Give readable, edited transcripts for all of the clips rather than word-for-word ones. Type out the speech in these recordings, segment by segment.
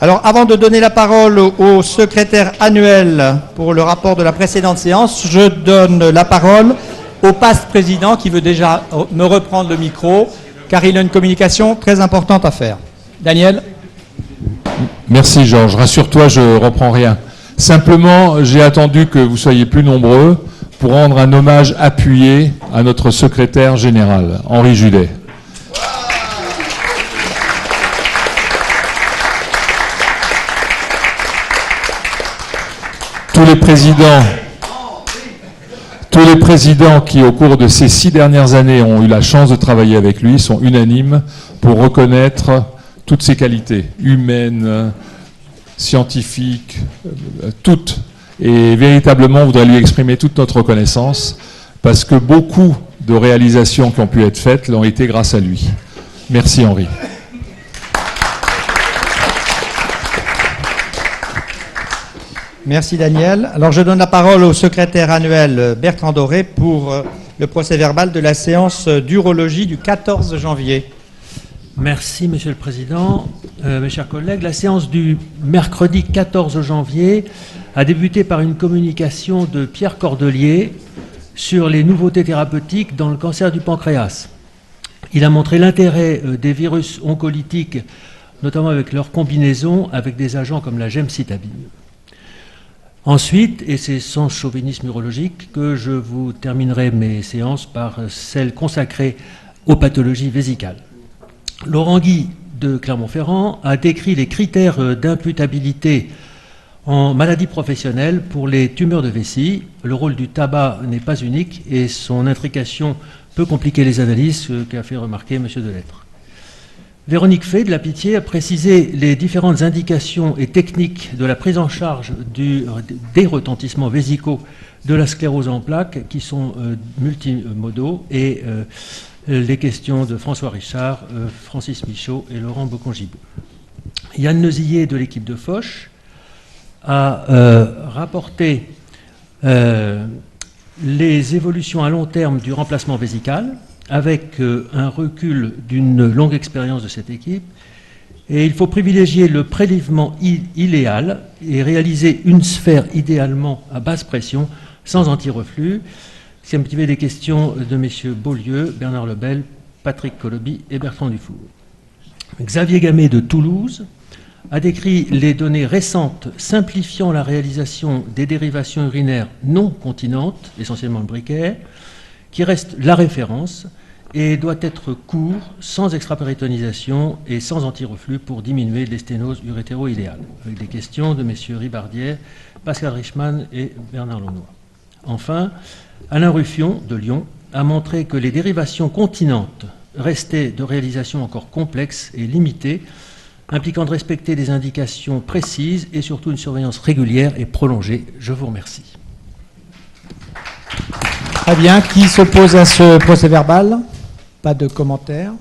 Alors, avant de donner la parole au secrétaire annuel pour le rapport de la précédente séance, je donne la parole au PAST-président qui veut déjà me reprendre le micro, car il a une communication très importante à faire. Daniel. Merci Georges. Rassure-toi, je ne reprends rien. Simplement, j'ai attendu que vous soyez plus nombreux pour rendre un hommage appuyé à notre secrétaire général, Henri Judet. Tous les présidents qui, au cours de ces 6 dernières années, ont eu la chance de travailler avec lui, sont unanimes pour reconnaître toutes ses qualités, humaines, scientifiques, toutes. Et véritablement, on voudrait lui exprimer toute notre reconnaissance, parce que beaucoup de réalisations qui ont pu être faites l'ont été grâce à lui. Merci Henri. Merci Daniel. Alors je donne la parole au secrétaire annuel Bertrand Doré pour le procès-verbal de la séance d'urologie du 14 janvier. Merci Monsieur le Président. Mes chers collègues, la séance du mercredi 14 janvier a débuté par une communication de Pierre Cordelier sur les nouveautés thérapeutiques dans le cancer du pancréas. Il a montré l'intérêt des virus oncolytiques, notamment avec leur combinaison avec des agents comme la gemcitabine. Ensuite, et c'est sans chauvinisme urologique, que je vous terminerai mes séances par celles consacrées aux pathologies vésicales. Laurent Guy de Clermont-Ferrand a décrit les critères d'imputabilité en maladie professionnelle pour les tumeurs de vessie. Le rôle du tabac n'est pas unique et son intrication peut compliquer les analyses, qu'a fait remarquer M. Delettre. Véronique Fay de la Pitié a précisé les différentes indications et techniques de la prise en charge des retentissements vésicaux de la sclérose en plaques qui sont multimodaux et les questions de François Richard, Francis Michaud et Laurent Bocon-Gibaud. Yann Nezillet de l'équipe de Foch a rapporté les évolutions à long terme du remplacement vésical avec un recul d'une longue expérience de cette équipe. Et il faut privilégier le prélèvement iléal et réaliser une sphère idéalement à basse pression, sans anti-reflux. C'est un petit peu des questions de messieurs Beaulieu, Bernard Lebel, Patrick Coloby et Bertrand Dufour. Xavier Gamet de Toulouse a décrit les données récentes simplifiant la réalisation des dérivations urinaires non continentes, essentiellement le briquet, qui reste la référence et doit être court, sans extrapéritonisation et sans anti-reflux pour diminuer les sténoses urétéro-iléales, avec des questions de messieurs Ribardière, Pascal Richman et Bernard Launois. Enfin, Alain Ruffion de Lyon a montré que les dérivations continentes restaient de réalisation encore complexes et limitées, impliquant de respecter des indications précises et surtout une surveillance régulière et prolongée. Je vous remercie. Très bien. Qui s'oppose à ce procès-verbal? Pas de commentaires.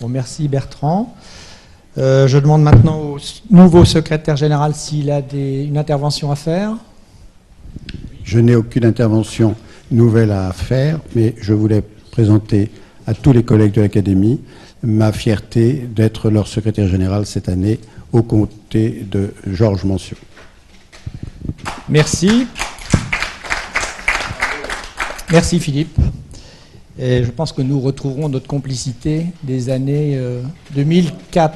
Bon, merci Bertrand. Je demande maintenant au nouveau secrétaire général s'il a une intervention à faire. Je n'ai aucune intervention nouvelle à faire, mais je voulais présenter à tous les collègues de l'Académie ma fierté d'être leur secrétaire général cette année aux côtés de Georges Mention. Merci. Merci Philippe. Et je pense que nous retrouverons notre complicité des années 2004.